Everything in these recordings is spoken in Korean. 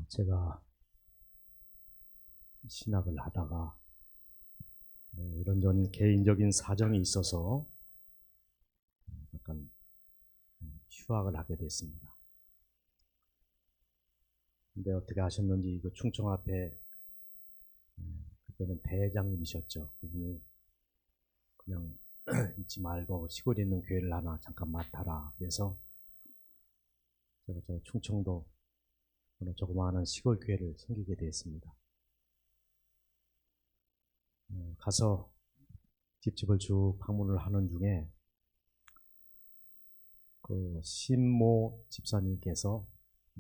제가 신학을 하다가 이런저런 개인적인 사정이 있어서 약간 휴학을 하게 됐습니다. 근데 어떻게 하셨는지 그 충청 앞에 그때는 대장님이셨죠. 그분이 그냥 잊지 말고 시골에 있는 교회를 하나 잠깐 맡아라. 그래서 제가 저 충청도 어느 조그마한 시골 교회를 섬기게 되었습니다. 가서 집집을 쭉 방문을 하는 중에 그 신모 집사님께서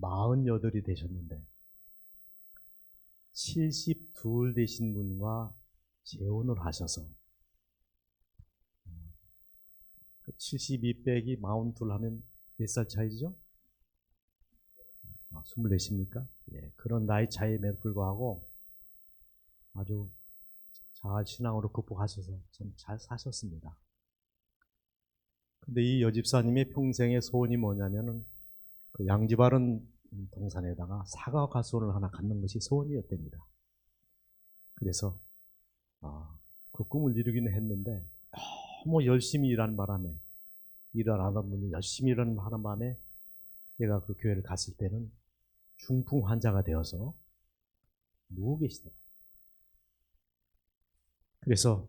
48이 되셨는데 72 되신 분과 재혼을 하셔서 72 빼기 42 하면 몇 살 차이죠? 24입니까? 예, 그런 나이 차이에도 불구하고 아주 잘 신앙으로 극복하셔서 참 잘 사셨습니다. 근데 이 여집사님의 평생의 소원이 뭐냐면은 그 양지바른 동산에다가 사과 가수원을 하나 갖는 것이 소원이었답니다. 그래서 그 꿈을 이루기는 했는데 너무 열심히 일하는 바람에 일을 안 하던 분이 열심히 일하는 바람에 제가 그 교회를 갔을 때는 중풍 환자가 되어서 누워 계시더라고요. 그래서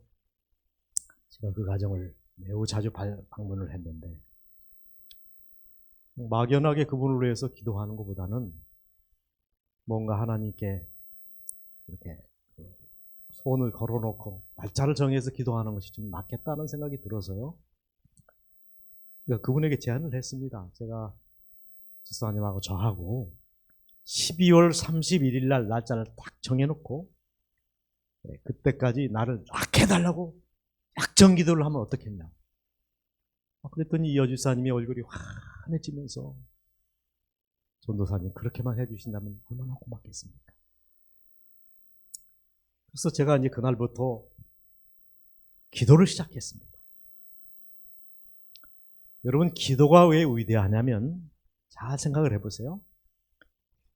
제가 그 가정을 매우 자주 방문을 했는데 막연하게 그분을 위해서 기도하는 것보다는 뭔가 하나님께 이렇게 소원을 걸어놓고 날짜를 정해서 기도하는 것이 좀 낫겠다는 생각이 들어서요. 그러니까 그분에게 제안을 했습니다. 제가 집사님하고 저하고 12월 31일 날 날짜를 딱 정해놓고 그때까지 나를 낙해달라고 약정 기도를 하면 어떻겠냐. 그랬더니 이 여집사님이 얼굴이 환해지면서 전도사님 그렇게만 해주신다면 얼마나 고맙겠습니까. 그래서 제가 이제 그날부터 기도를 시작했습니다. 여러분, 기도가 왜 위대하냐면 잘 생각을 해보세요.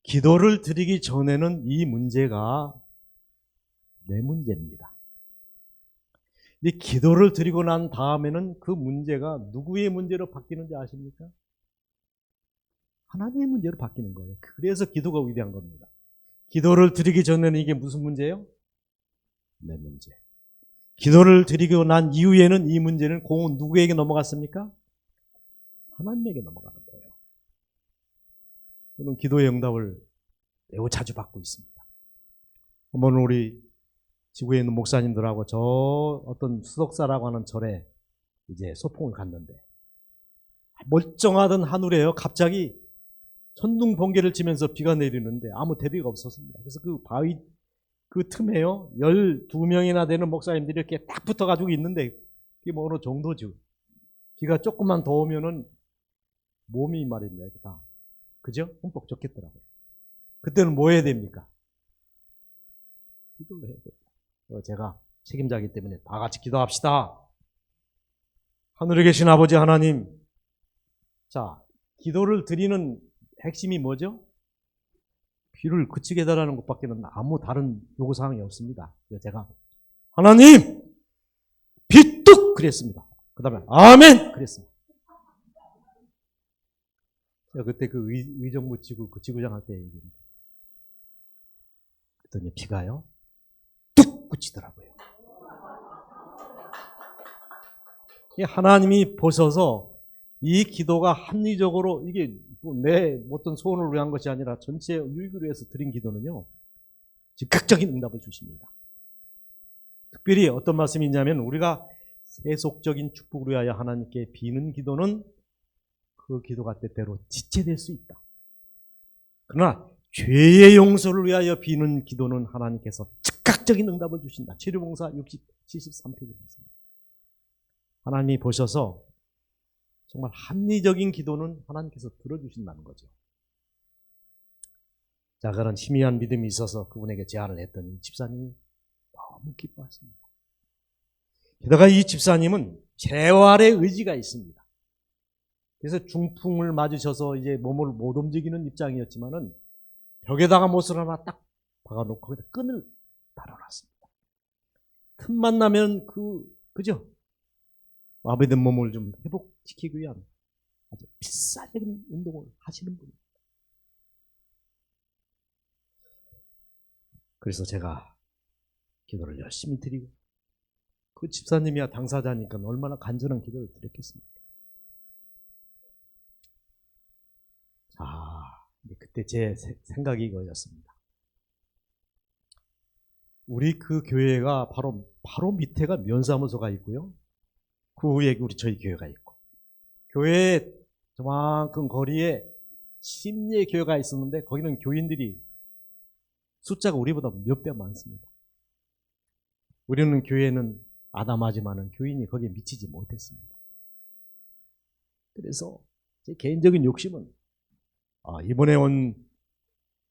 기도를 드리기 전에는 이 문제가 내 문제입니다. 이 기도를 드리고 난 다음에는 그 문제가 누구의 문제로 바뀌는지 아십니까? 하나님의 문제로 바뀌는 거예요. 그래서 기도가 위대한 겁니다. 기도를 드리기 전에는 이게 무슨 문제예요? 내 문제. 기도를 드리고 난 이후에는 이 문제는 공은 누구에게 넘어갔습니까? 하나님에게 넘어가는 거예요. 저는 기도의 응답을 매우 자주 받고 있습니다. 한번 우리 지구에 있는 목사님들하고 저 어떤 수덕사라고 하는 절에 이제 소풍을 갔는데 멀쩡하던 하늘에요. 갑자기 천둥 번개를 치면서 비가 내리는데 아무 대비가 없었습니다. 그래서 그 바위 그 틈에요. 12명이나 되는 목사님들이 이렇게 딱 붙어가지고 있는데 그게 뭐 어느 정도죠. 비가 조금만 더 오면은 몸이 말입니다. 이렇게 다. 그죠? 흠뻑 젖겠더라고요. 그때는 뭐 해야 됩니까? 기도를 해야 돼요. 제가 책임자이기 때문에 다 같이 기도합시다. 하늘에 계신 아버지 하나님. 자, 기도를 드리는 핵심이 뭐죠? 비를 그치게 해달라는 것밖에는 아무 다른 요구사항이 없습니다. 그래서 제가 하나님! 비 뚝! 그랬습니다. 그 다음에 아멘! 그랬습니다. 제가 그때 그 의정부 지구 그 지구장 할 때 얘기입니다. 그랬더니 비가요 뚝 그치더라고요. 하나님이 보셔서 이 기도가 합리적으로 이게 내 어떤 소원을 위한 것이 아니라 전체 유익을 위해서 드린 기도는요 즉각적인 응답을 주십니다. 특별히 어떤 말씀이 있냐면 우리가 세속적인 축복을 위하여 하나님께 비는 기도는 그 기도가 때때로 지체될 수 있다. 그러나 죄의 용서를 위하여 비는 기도는 하나님께서 즉각적인 응답을 주신다. 치료봉사 73페이지에 있습니다. 하나님이 보셔서 정말 합리적인 기도는 하나님께서 들어주신다는 거죠. 자, 그런 희미한 믿음이 있어서 그분에게 제안을 했더니 집사님이 너무 기뻐하십니다. 게다가 이 집사님은 재활의 의지가 있습니다. 그래서 중풍을 맞으셔서 이제 몸을 못 움직이는 입장이었지만은 벽에다가 못을 하나 딱 박아놓고 거기다 끈을 달아놨습니다. 틈만 나면 그죠? 마비된 몸을 좀 회복시키기 위한 아주 필사적인 운동을 하시는 분입니다. 그래서 제가 기도를 열심히 드리고, 그 집사님이야 당사자니까 얼마나 간절한 기도를 드렸겠습니까? 자, 그때 제 생각이 이거였습니다. 우리 그 교회가 바로 밑에가 면사무소가 있고요. 그 위에 저희 교회가 있고, 교회 저만큼 거리에 심리의 교회가 있었는데 거기는 교인들이 숫자가 우리보다 몇 배 많습니다. 우리는 교회는 아담하지만은 교인이 거기에 미치지 못했습니다. 그래서 제 개인적인 욕심은 이번에 온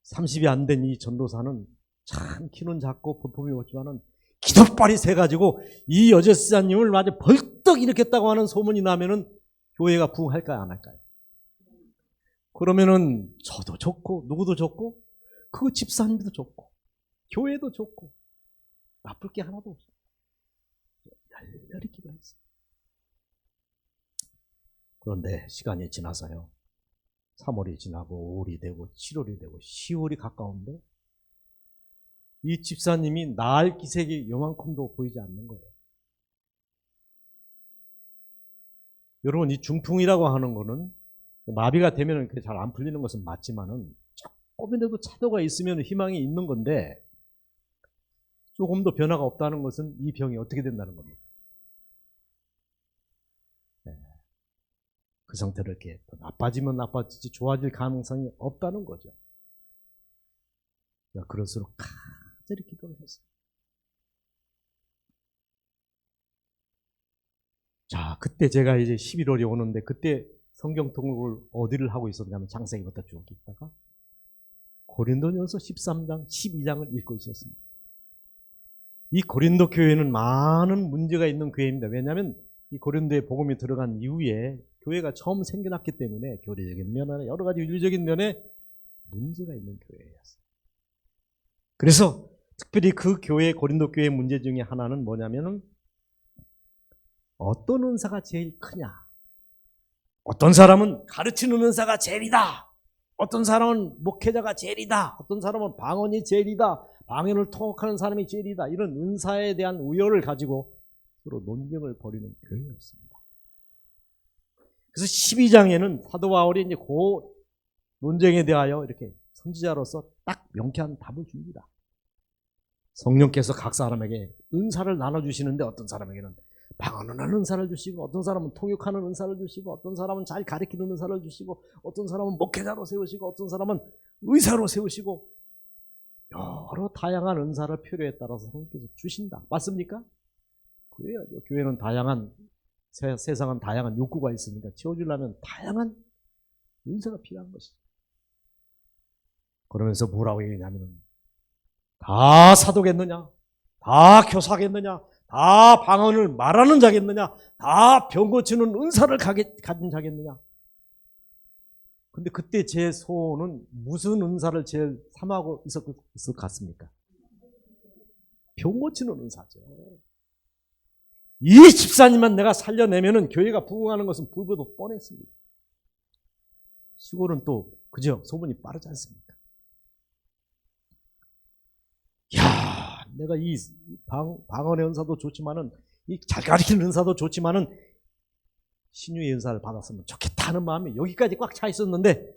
30이 안 된 이 전도사는 참 키는 작고 볼품이 없지만은 기도빨이 세가지고 이 여제사님을 아주 벌떡 일으켰다고 하는 소문이 나면은 교회가 부흥할까요, 안 할까요? 그러면은 저도 좋고 누구도 좋고 그 집사님도 좋고 교회도 좋고 나쁠 게 하나도 없어요. 열렬히 기도했어요. 그런데 시간이 지나서요. 3월이 지나고 5월이 되고 7월이 되고 10월이 가까운데 이 집사님이 나을 기색이 요만큼도 보이지 않는 거예요. 여러분, 이 중풍이라고 하는 거는 마비가 되면 잘 안 풀리는 것은 맞지만은 조금이라도 차도가 있으면 희망이 있는 건데, 조금 더 변화가 없다는 것은 이 병이 어떻게 된다는 겁니다. 네. 그 상태로 이렇게 나빠지면 나빠지지 좋아질 가능성이 없다는 거죠. 그럴수록 간절히 기도를 했어요. 자, 그때 제가 이제 11월이 오는데 그때 성경 통독을 어디를 하고 있었냐면 장세기부터 쭉 읽다가 고린도전서 13장, 12장을 읽고 있었습니다. 이 고린도 교회는 많은 문제가 있는 교회입니다. 왜냐하면 이 고린도에 복음이 들어간 이후에 교회가 처음 생겨났기 때문에 교리적인 면에 여러 가지 윤리적인 면에 문제가 있는 교회였어요. 그래서 특별히 그 교회, 고린도 교회의 문제 중에 하나는 뭐냐면은 어떤 은사가 제일 크냐? 어떤 사람은 가르치는 은사가 제일이다. 어떤 사람은 목회자가 제일이다. 어떤 사람은 방언이 제일이다. 방언을 통역하는 사람이 제일이다. 이런 은사에 대한 우열을 가지고 서로 논쟁을 벌이는 교회였습니다. 그래서 12장에는 사도 바울이 이제 그 논쟁에 대하여 이렇게 선지자로서 딱 명쾌한 답을 줍니다. 성령께서 각 사람에게 은사를 나눠주시는데 어떤 사람에게는 방언을 하는 은사를 주시고, 어떤 사람은 통역하는 은사를 주시고, 어떤 사람은 잘 가르치는 은사를 주시고, 어떤 사람은 목회자로 세우시고, 어떤 사람은 의사로 세우시고, 여러 다양한 은사를 필요에 따라서 성령께서 주신다. 맞습니까? 그래요. 교회는 다양한, 세상은 다양한 욕구가 있으니까 채워주려면 다양한 은사가 필요한 것이죠. 그러면서 뭐라고 얘기하냐면 다 사도겠느냐? 다 교사겠느냐? 다 방언을 말하는 자겠느냐? 다 병 고치는 은사를 가진 자겠느냐? 근데 그때 제 소원은 무슨 은사를 제일 삼하고 있을 것 같습니까? 병 고치는 은사죠. 이 집사님만 내가 살려내면은 교회가 부흥하는 것은 불보듯 뻔했습니다. 시골은 또 그죠? 소문이 빠르지 않습니까? 야, 내가 이 방언의 은사도 좋지만은 이 잘 가르치는 은사도 좋지만은 신유의 은사를 받았으면 좋겠다는 마음이 여기까지 꽉 차 있었는데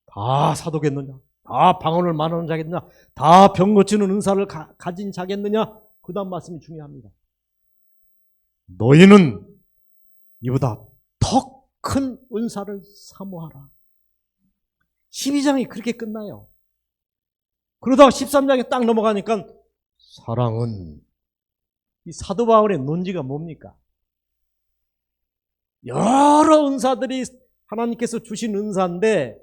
다 사도겠느냐? 다 방언을 말하는 자겠느냐? 다 병 고치는 은사를 가진 자겠느냐? 그 다음 말씀이 중요합니다. 너희는 이보다 더 큰 은사를 사모하라. 12장이 그렇게 끝나요. 그러다가 13장에 딱 넘어가니까 사랑은, 이 사도 바울의 논지가 뭡니까? 여러 은사들이 하나님께서 주신 은사인데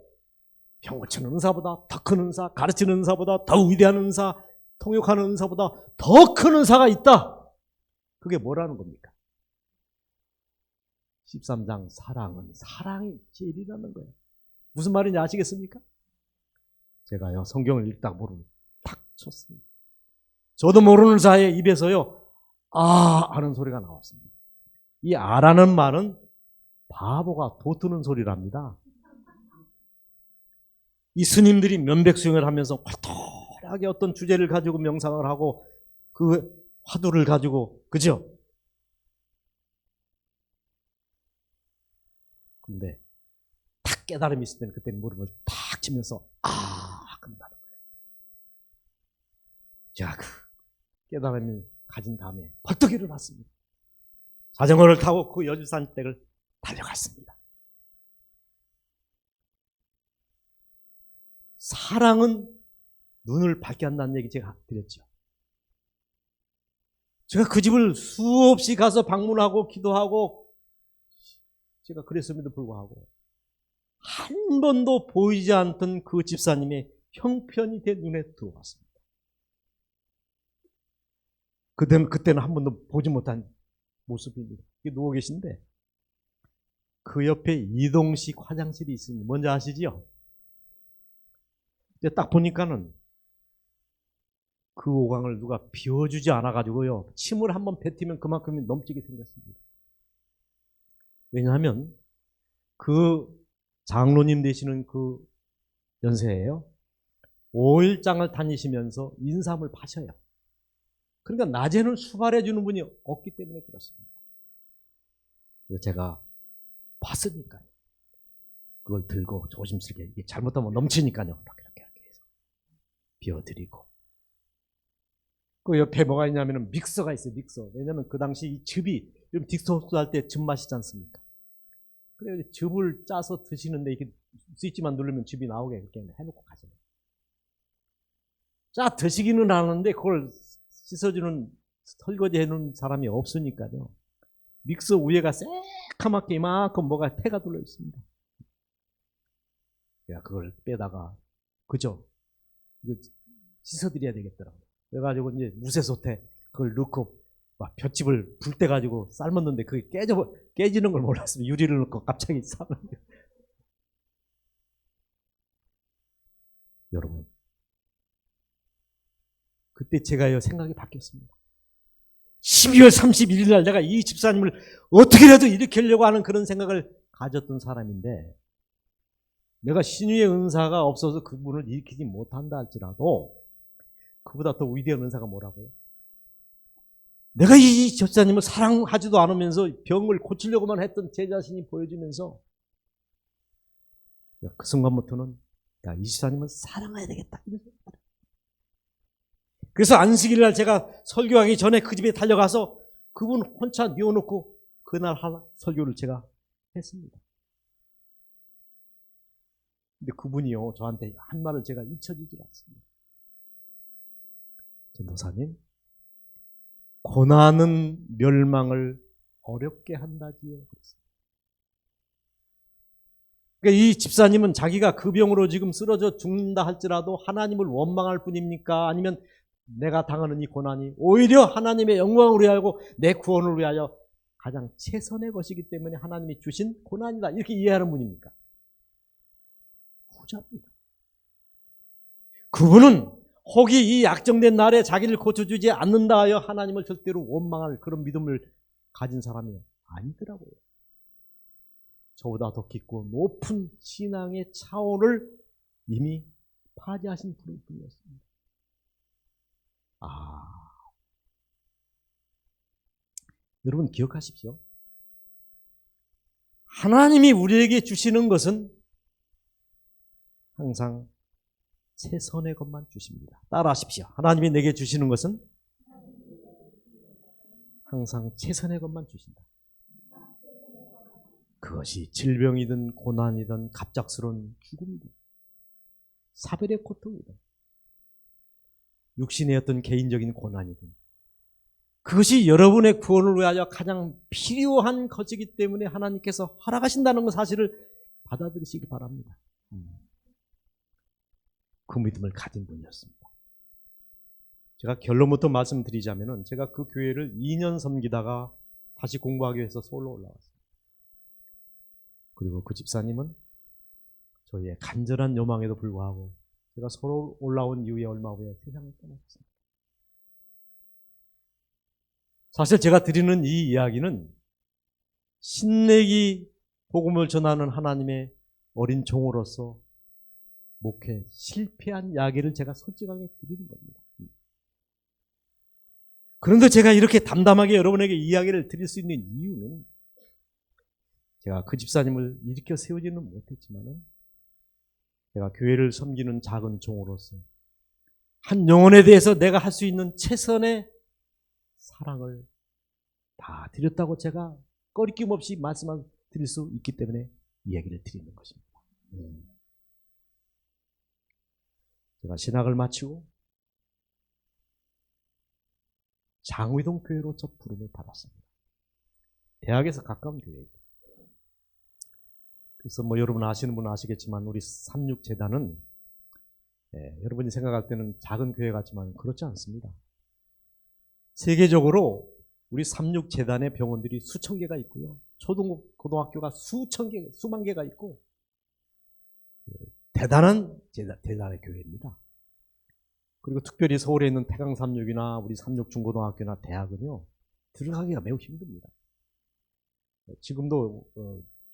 병 고치는 은사보다 더 큰 은사, 가르치는 은사보다 더 위대한 은사, 통역하는 은사보다 더 큰 은사가 있다. 그게 뭐라는 겁니까? 13장 사랑은, 사랑이 제일이라는 거예요. 무슨 말인지 아시겠습니까? 제가요 성경을 읽다가 모르는 탁 쳤습니다. 저도 모르는 사이에 입에서요 아 하는 소리가 나왔습니다. 이 아라는 말은 바보가 돋트는 소리랍니다. 이 스님들이 면백수행을 하면서 활발하게 어떤 주제를 가지고 명상을 하고 그 화두를 가지고 그죠? 근데 탁 깨달음이 있을 때는 그때는 무릎을 탁 치면서 그런다는 거예요. 제가 그 깨달음을 가진 다음에 벌떡 일어났습니다. 자전거를 타고 그 여주산 댁을 달려갔습니다. 사랑은 눈을 밝게 한다는 얘기 제가 드렸죠. 제가 그 집을 수없이 가서 방문하고 기도하고 제가 그랬음에도 불구하고 한 번도 보이지 않던 그 집사님의 형편이 제 눈에 들어왔습니다. 그때는 한 번도 보지 못한 모습입니다. 누워 계신데 그 옆에 이동식 화장실이 있습니다. 뭔지 아시죠? 딱 보니까는 그 오강을 누가 비워주지 않아가지고요. 침을 한번 뱉으면 그만큼이 넘치게 생겼습니다. 왜냐하면 그 장로님 되시는 그 연세예요. 5일장을 다니시면서 인삼을 파셔요. 그러니까 낮에는 수발해주는 분이 없기 때문에 그렇습니다. 그래서 제가 봤으니까요. 그걸 들고 조심스럽게 이게 잘못하면 넘치니까요. 이렇게 해서 비워드리고. 그 옆에 뭐가 있냐면 믹서가 있어요. 믹서. 왜냐하면 그 당시 이 즙이 좀 딕소스 할 때 즙 마시지 않습니까? 그래서 즙을 짜서 드시는데 이렇게 스위치만 누르면 즙이 나오게 이렇게 해놓고 가세요. 짜 드시기는 하는데 그걸 씻어주는 설거지 해놓은 사람이 없으니까요. 믹서 위에가 새카맣게 이만큼 뭐가 태가 둘러 있습니다. 제가 그걸 빼다가 그죠? 이거 씻어드려야 되겠더라고요. 그래가지고 이제 무쇠솥에 그걸 넣고 막 볏짚을 불 때 가지고 삶았는데 그게 깨지는 걸 몰랐어요. 유리를 넣고 갑자기 삶았는데. 여러분, 그때 제가요 생각이 바뀌었습니다. 12월 31일 날 내가 이 집사님을 어떻게라도 일으키려고 하는 그런 생각을 가졌던 사람인데 내가 신유의 은사가 없어서 그분을 일으키지 못한다 할지라도 그보다 더 위대한 은사가 뭐라고요? 내가 이 집사님을 사랑하지도 않으면서 병을 고치려고만 했던 제 자신이 보여지면서 그 순간부터는 야, 이 집사님은 사랑해야 되겠다. 그래서 안식일 날 제가 설교하기 전에 그 집에 달려가서 그분 혼자 뉘어놓고 그날 설교를 제가 했습니다. 근데 그분이요 저한테 한 말을 제가 잊혀지지 않습니다. 전도사님, 고난은 멸망을 어렵게 한다지요. 그러니까 이 집사님은 자기가 그 병으로 지금 쓰러져 죽는다 할지라도 하나님을 원망할 뿐입니까? 아니면 내가 당하는 이 고난이 오히려 하나님의 영광을 위하여 내 구원을 위하여 가장 최선의 것이기 때문에 하나님이 주신 고난이다 이렇게 이해하는 분입니까? 후자입니다. 그분은 혹이 이 약정된 날에 자기를 고쳐주지 않는다 하여 하나님을 절대로 원망할 그런 믿음을 가진 사람이 아니더라고요. 저보다 더 깊고 높은 신앙의 차원을 이미 파지하신 분이었습니다. 여러분 기억하십시오. 하나님이 우리에게 주시는 것은 항상 최선의 것만 주십니다. 따라하십시오. 하나님이 내게 주시는 것은 항상 최선의 것만 주신다. 그것이 질병이든 고난이든 갑작스러운 죽음이든 사별의 고통이든 육신의 어떤 개인적인 고난이든 그것이 여러분의 구원을 위하여 가장 필요한 것이기 때문에 하나님께서 허락하신다는 사실을 받아들이시기 바랍니다. 그 믿음을 가진 분이었습니다. 제가 결론부터 말씀드리자면 제가 그 교회를 2년 섬기다가 다시 공부하기 위해서 서울로 올라왔습니다. 그리고 그 집사님은 저희의 간절한 요망에도 불구하고 제가 서로 올라온 이후에 얼마 후에 세상을 떠났습니다. 사실 제가 드리는 이 이야기는 신내기 복음을 전하는 하나님의 어린 종으로서 목회 실패한 이야기를 제가 솔직하게 드리는 겁니다. 그런데 제가 이렇게 담담하게 여러분에게 이야기를 드릴 수 있는 이유는 제가 그 집사님을 일으켜 세우지는 못했지만 제가 교회를 섬기는 작은 종으로서 한 영혼에 대해서 내가 할 수 있는 최선의 사랑을 다 드렸다고 제가 꺼리낌 없이 말씀을 드릴 수 있기 때문에 이야기를 드리는 것입니다. 제가 신학을 마치고 장의동 교회로 첫 부름을 받았습니다. 대학에서 가까운 교회죠. 그래서 뭐 여러분 아시는 분은 아시겠지만 우리 36재단은 여러분이 생각할 때는 작은 교회 같지만 그렇지 않습니다. 세계적으로 우리 36재단의 병원들이 수천 개가 있고요. 초등고등학교가 수만 개가 있고 대단한 대단한 교회입니다. 그리고 특별히 서울에 있는 태강36이나 우리 36중고등학교나 대학은요 들어가기가 매우 힘듭니다. 지금도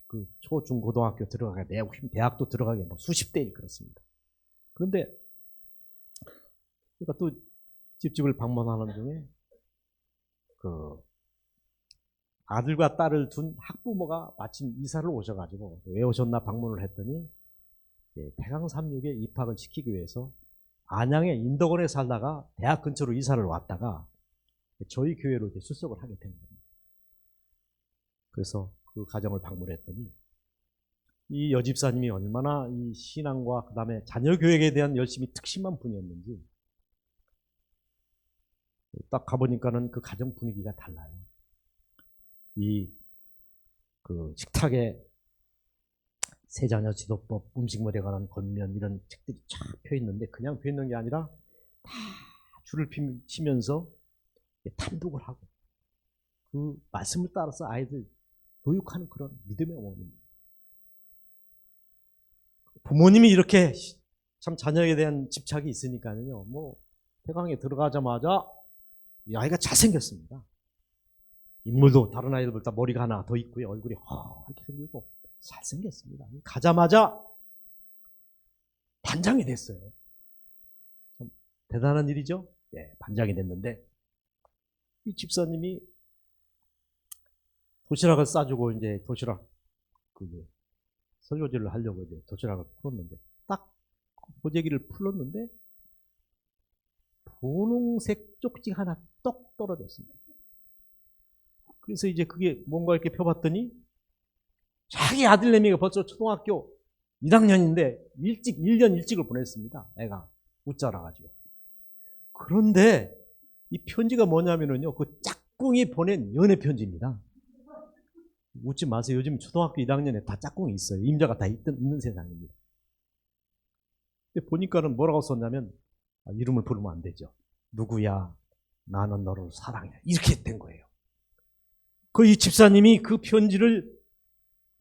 그 초, 중, 고등학교 들어가기가 매우 대학도 들어가기가 뭐 수십 대 일 그렇습니다. 그런데 제가 또 집집을 방문하는 중에 그 아들과 딸을 둔 학부모가 마침 이사를 오셔가지고 왜 오셨나 방문을 했더니 태강36에 입학을 시키기 위해서 안양의 인덕원에 살다가 대학 근처로 이사를 왔다가 저희 교회로 이제 출석을 하게 된 겁니다. 그래서 그 가정을 방문했더니 이 여집사님이 얼마나 이 신앙과 그 다음에 자녀 교육에 대한 열심히 특심한 분이었는지 딱 가보니까는 그 가정 분위기가 달라요. 그 식탁에 세자녀 지도법, 음식물에 관한 권면 이런 책들이 쫙 펴 있는데 그냥 펴 있는 게 아니라 다 줄을 치면서 탐독을 하고 그 말씀을 따라서 아이들 교육하는 그런 믿음의 어머니입니다. 부모님이 이렇게 참 자녀에 대한 집착이 있으니까요. 뭐 태강에 들어가자마자 이 아이가 잘생겼습니다. 인물도 다른 아이들보다 머리가 하나 더 있고요. 얼굴이 이렇게 생기고 잘생겼습니다. 가자마자 반장이 됐어요. 참 대단한 일이죠. 예, 반장이 됐는데 이 집사님이 도시락을 싸주고 이제 도시락 설거지를 하려고 이제 도시락을 풀었는데 딱 보재기를 풀었는데 분홍색 쪽지 하나 떡 떨어졌습니다. 그래서 이제 그게 뭔가 이렇게 펴봤더니 자기 아들내미가 벌써 초등학교 1학년인데 1년 일찍을 보냈습니다. 애가 웃자라가지고. 그런데 이 편지가 뭐냐면은요, 그 짝꿍이 보낸 연애 편지입니다. 웃지 마세요. 요즘 초등학교 1학년에 다 짝꿍이 있어요. 임자가 다 있는 세상입니다. 근데 보니까는 뭐라고 썼냐면, 이름을 부르면 안 되죠. 누구야? 나는 너를 사랑해. 이렇게 된 거예요. 그 이 집사님이 그 편지를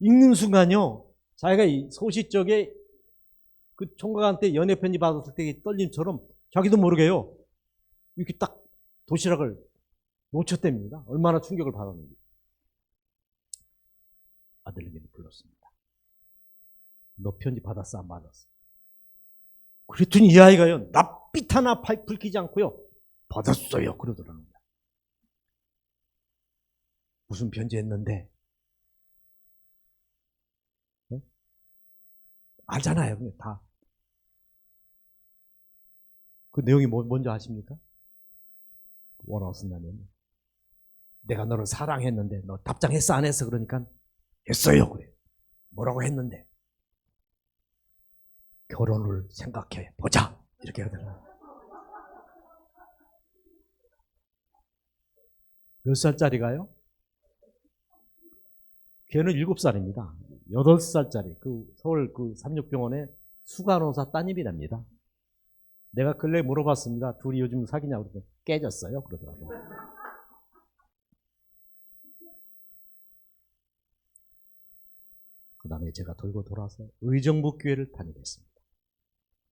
읽는 순간요, 자기가 이 소시적에 그 총각한테 연애 편지 받았을 때의 떨림처럼 자기도 모르게요, 이렇게 딱 도시락을 놓쳤답니다. 얼마나 충격을 받았는지. 아들내미를 불렀습니다. 너 편지 받았어? 안 받았어? 그랬더니 이 아이가요, 낯빛 하나 붉히지 않고요, 받았어요. 그러더라고요. 무슨 편지 했는데? 네? 알잖아요. 그냥 다. 그 내용이 뭔지 아십니까? 뭐라고 쓴다면, 내가 너를 사랑했는데 너 답장했어 안 했어? 그러니까 했어요. 그래. 뭐라고 했는데? 결혼을 생각해 보자. 이렇게 하더라고요. 몇 살짜리가요? 걔는 7살입니다. 8살짜리. 그 서울 그 삼육병원의 수간호사 따님이랍니다. 내가 근래 물어봤습니다. 둘이 요즘 사귀냐고 그러더니 깨졌어요. 그러더라고요. 그 다음에 제가 돌고 돌아서 의정부 교회를 다니겠습니다.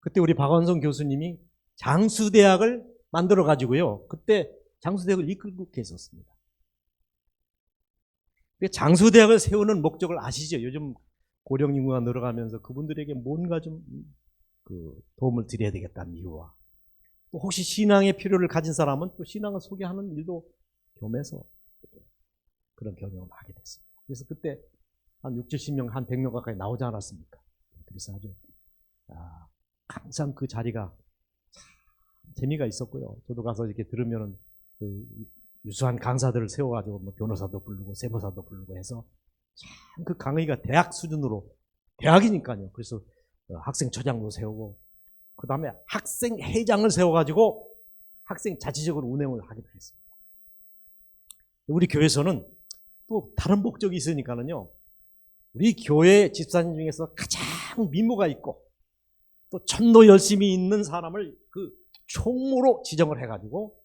그때 우리 박완성 교수님이 장수대학을 만들어 가지고요. 그때 장수대학을 이끌고 계셨습니다. 장수대학을 세우는 목적을 아시죠? 요즘 고령 인구가 늘어가면서 그분들에게 뭔가 좀 도움을 드려야 되겠다는 이유와, 또 혹시 신앙의 필요를 가진 사람은 또 신앙을 소개하는 일도 겸해서 그런 경영을 하게 됐습니다. 그래서 그때 한 60, 70명, 한 100명 가까이 나오지 않았습니까? 그래서 아주 항상 그 자리가 참 재미가 있었고요. 저도 가서 이렇게 들으면은 유수한 강사들을 세워가지고 뭐 변호사도 부르고 세무사도 부르고 해서 참 그 강의가 대학 수준으로, 대학이니까요. 그래서 학생처장도 세우고, 그 다음에 학생회장을 세워가지고 학생 자치적으로 운영을 하기도 했습니다. 우리 교회에서는 또 다른 목적이 있으니까는요, 우리 교회 집사님 중에서 가장 미모가 있고 또 전도 열심히 있는 사람을 그 총무로 지정을 해가지고,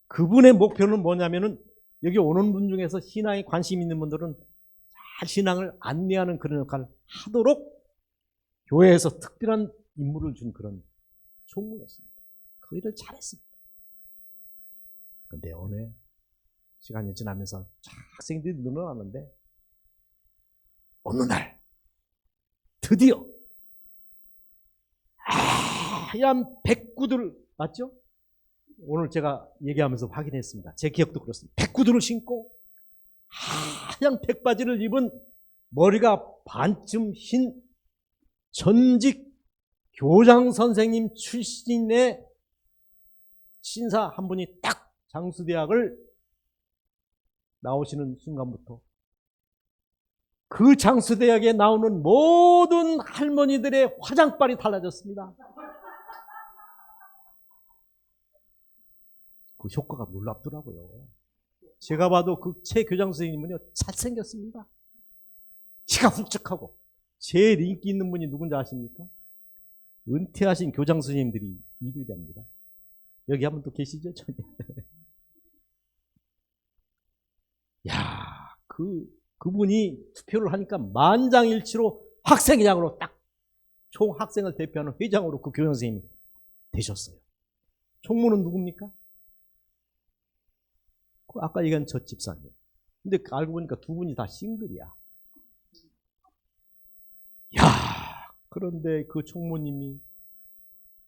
그분의 목표는 뭐냐면은 여기 오는 분 중에서 신앙에 관심 있는 분들은 잘 신앙을 안내하는 그런 역할을 하도록 교회에서 특별한 임무를 준 그런 총무였습니다. 그 일을 잘했습니다. 그런데 어느 시간이 지나면서 학생들이 늘어나는데, 어느 날 드디어 하얀 백구들, 맞죠? 오늘 제가 얘기하면서 확인했습니다. 제 기억도 그렇습니다. 백구들을 신고 하얀 백바지를 입은 머리가 반쯤 흰 전직 교장 선생님 출신의 신사 한 분이 딱 장수대학을 나오시는 순간부터 그 장수대학에 나오는 모든 할머니들의 화장빨이 달라졌습니다. 그 효과가 놀랍더라고요. 제가 봐도 그 최 교장 선생님은요, 잘생겼습니다. 키가 훌쩍하고. 제일 인기 있는 분이 누군지 아십니까? 은퇴하신 교장 선생님들이 1위랍니다. 여기 한 분 또 계시죠? 야, 그분이 투표를 하니까 만장일치로 학생회장으로 딱 총 학생을 대표하는 회장으로 그 교장 선생님이 되셨어요. 총무는 누굽니까? 아까 얘기한 저 집사님. 근데 알고 보니까 두 분이 다 싱글이야. 야, 그런데 그 총무님이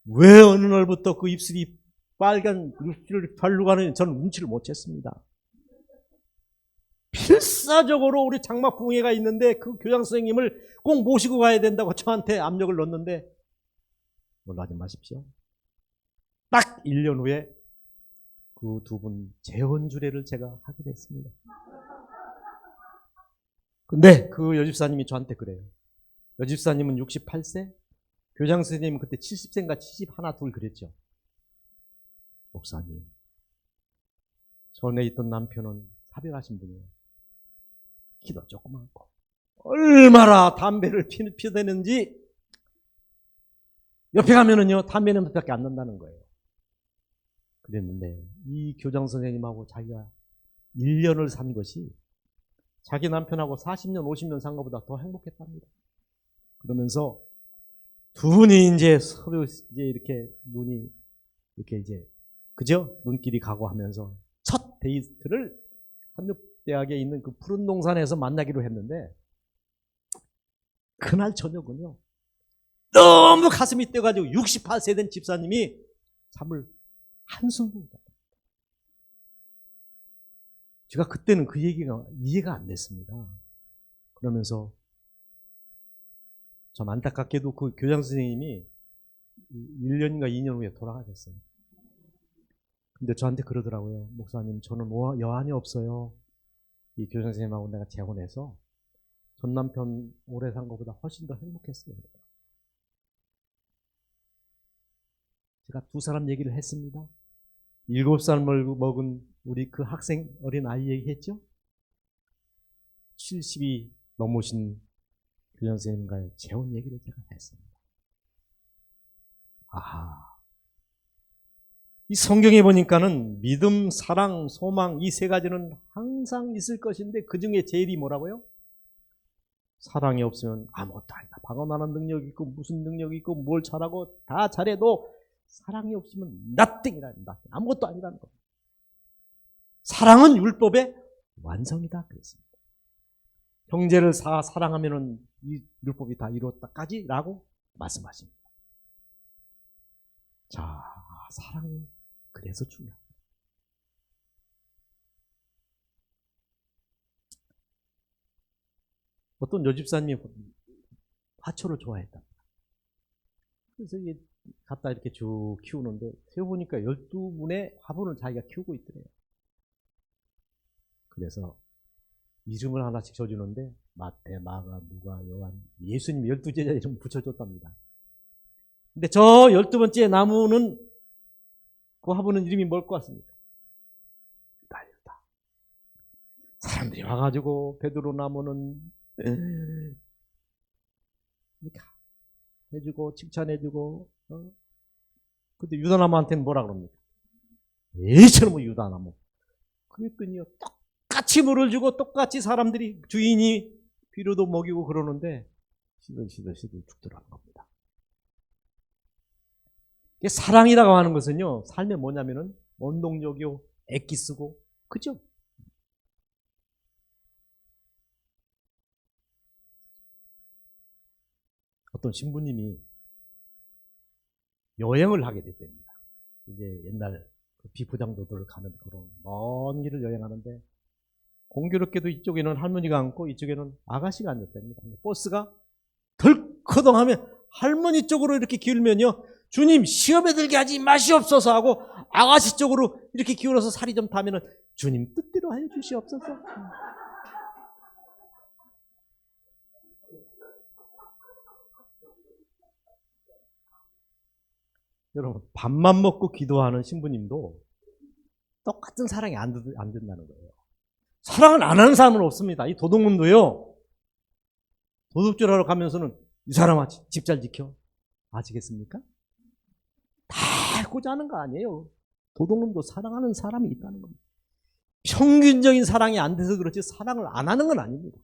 왜 어느 날부터 그 입술이 빨간 입술을 바르고 하는지 저는 눈치를 못 챘습니다. 필사적으로 우리 장막붕회가 있는데 그 교장 선생님을 꼭 모시고 가야 된다고 저한테 압력을 넣었는데, 놀라지 마십시오. 딱 1년 후에 그 두 분 재혼주례를 제가 하게 됐습니다. 근데 그 여집사님이 저한테 그래요. 여집사님은 68세, 교장 선생님은 그때 70세인가 71, 2 그랬죠. 목사님, 전에 있던 남편은 사별하신 분이에요. 키도 조그맣고 얼마나 담배를 피우대는지, 옆에 가면은요 담배 냄새밖에 안 난다는 거예요. 그랬는데 이 교장 선생님하고 자기가 1년을 산 것이 자기 남편하고 40년, 50년 산 것보다 더 행복했답니다. 그러면서 두 분이 이제 서로 이제 이렇게 눈이 이렇게 이제 그죠? 눈길이 가고 하면서 첫 데이트를 한육대학에 있는 그 푸른 동산에서 만나기로 했는데, 그날 저녁은요 너무 가슴이 뛰어가지고 68세 된 집사님이 잠을 한숨을 잤다. 제가 그때는 그 얘기가 이해가 안 됐습니다. 그러면서 참 안타깝게도 그 교장 선생님이 1년인가 2년 후에 돌아가셨어요. 근데 저한테 그러더라고요. 목사님, 저는 여한이 없어요. 이 교장 선생님하고 내가 재혼해서 전 남편 오래 산 것보다 훨씬 더 행복했어요. 제가 두 사람 얘기를 했습니다. 7살 먹은 우리 그 학생 어린 아이 얘기했죠? 70이 넘으신 교장 선생님과의 재혼 얘기를 제가 했습니다. 아하. 이 성경에 보니까는 믿음, 사랑, 소망 이 세 가지는 항상 있을 것인데 그 중에 제일이 뭐라고요? 사랑이 없으면 아무것도 아니다. 방언하는 능력이 있고 무슨 능력이 있고 뭘 잘하고 다 잘해도 사랑이 없으면 nothing이라는 nothing. 아무것도 아니라는 겁니다. 사랑은 율법의 완성이다 그랬습니다. 형제를 사랑하면은 이 율법이 다 이루었다까지라고 말씀하십니다. 자, 사랑이 그래서 중요합니다. 어떤 여집사님이 화초를 좋아했답니다. 그래서 이게 갖다 이렇게 쭉 키우는데 세어보니까 12분의 화분을 자기가 키우고 있더래요. 그래서 이름을 하나씩 줘주는데 마태, 마가, 누가, 요한, 예수님 12제자 이름 붙여줬답니다. 근데 저 12번째 나무는 그 화분은 이름이 뭘 것 같습니까? 유다. 사람들이 와가지고 베드로 나무는 이렇게 해주고 칭찬해주고 근데 유다나무한테는 뭐라 그럽니까? 에이처럼 유다나무. 그랬더니요 똑같이 물을 주고 똑같이 사람들이 주인이 비료도 먹이고 그러는데 시들시들 죽더라는 겁니다. 사랑이라고 하는 것은요 삶에 뭐냐면은 원동력이요 애기 쓰고 그죠? 어떤 신부님이 여행을 하게 됐답니다. 이제 옛날 비포장도들 가는 그런 먼 길을 여행하는데 공교롭게도 이쪽에는 할머니가 앉고 이쪽에는 아가씨가 앉았답니다. 버스가 덜커덩하면 할머니 쪽으로 이렇게 기울면요 주님 시험에 들게 하지 마시옵소서 하고 아가씨 쪽으로 이렇게 기울어서 살이 좀 타면은 주님 뜻대로 하여 주시옵소서. 여러분 밥만 먹고 기도하는 신부님도 똑같은 사랑이 안 된다는 거예요. 사랑을 안 하는 사람은 없습니다. 이 도둑놈도요. 도둑질하러 가면서는 이 사람아 집 잘 지켜. 아시겠습니까? 다 알고자 하는 거 아니에요. 도둑놈도 사랑하는 사람이 있다는 겁니다. 평균적인 사랑이 안 돼서 그렇지 사랑을 안 하는 건 아닙니다.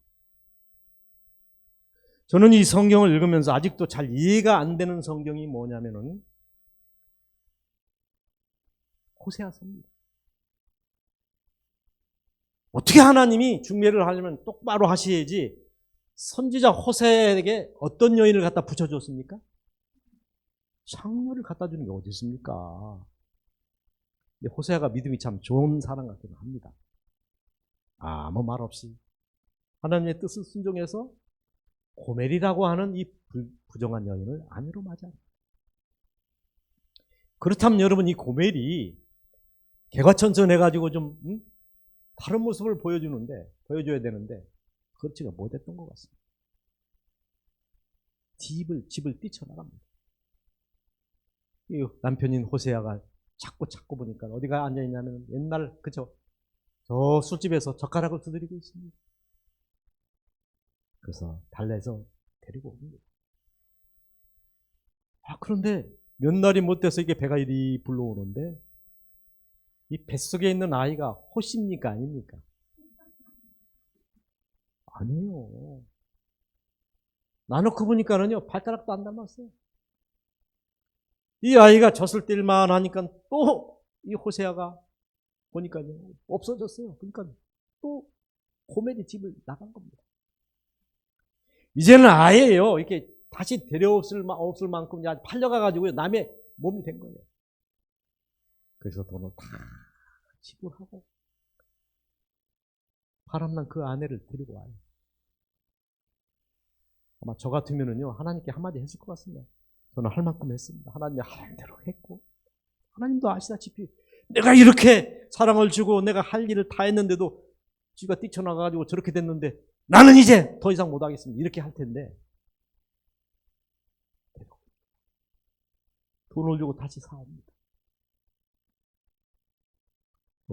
저는 이 성경을 읽으면서 아직도 잘 이해가 안 되는 성경이 뭐냐면은 호세아서입니다. 어떻게 하나님이 중매를 하려면 똑바로 하셔야지 선지자 호세에게 어떤 여인을 갖다 붙여줬습니까? 창녀를 갖다 주는 게 어디 있습니까? 호세아가 믿음이 참 좋은 사람 같기도 합니다. 아무 말 없이 하나님의 뜻을 순종해서 고멜이라고 하는 이 부정한 여인을 아내로 맞아요. 그렇다면 여러분 이 고멜이 개과천선해가지고 좀 다른 모습을 보여줘야 되는데 그렇지가 못했던 것 같습니다. 집을 뛰쳐나갑니다. 이 남편인 호세아가 찾고 보니까 어디가 앉아있냐면 옛날 그죠? 저 술집에서 젓가락을 두드리고 있습니다. 그래서 달래서 데리고 옵니다. 그런데 몇 날이 못 돼서 이게 배가 이리 불러오는데 이 뱃속에 있는 아이가 호시입니까? 아닙니까? 아니에요. 나놓고 보니까는요, 발가락도 안 닮았어요. 이 아이가 젖을 뗄만 하니까 또 이 호세아가 보니까요, 없어졌어요. 그러니까 또 고멜이 집을 나간 겁니다. 이제는 아예요. 이렇게 다시 데려없을 만큼 팔려가가지고 남의 몸이 된 거예요. 그래서 돈을 다 지불하고 바람난 그 아내를 데리고 와요. 아마 저 같으면은요 하나님께 한마디 했을 것 같습니다. 저는 할 만큼 했습니다. 하나님이 하라는 대로 했고 하나님도 아시다시피 내가 이렇게 사랑을 주고 내가 할 일을 다 했는데도 쥐가 뛰쳐나가가지고 저렇게 됐는데 나는 이제 더 이상 못하겠습니다. 이렇게 할 텐데 돈을 주고 다시 사옵니다.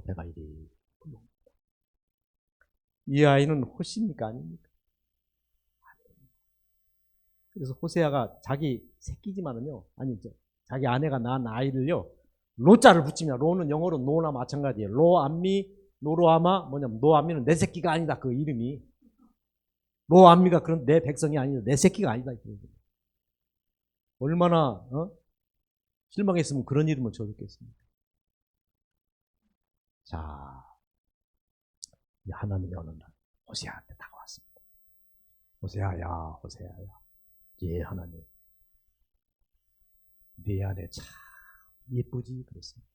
배가 이리 불러옵니다. 이 아이는 호시입니까? 아닙니까? 그래서 호세아가 자기 새끼지만은요, 자기 아내가 낳은 아이를요, 로자를 붙이면, 로는 영어로 노나 마찬가지예요. 로암미, 노로아마, 뭐냐면, 노암미는 내 새끼가 아니다. 그 이름이. 로암미가 그런 내 백성이 아니다. 내 새끼가 아니다. 얼마나 실망했으면 그런 이름을 줘줬겠습니까? 자, 하나님이 어느 날 호세아한테 다가왔습니다. 호세아야, 호세아야. 예, 하나님. 네 안에 참 예쁘지 그랬습니다.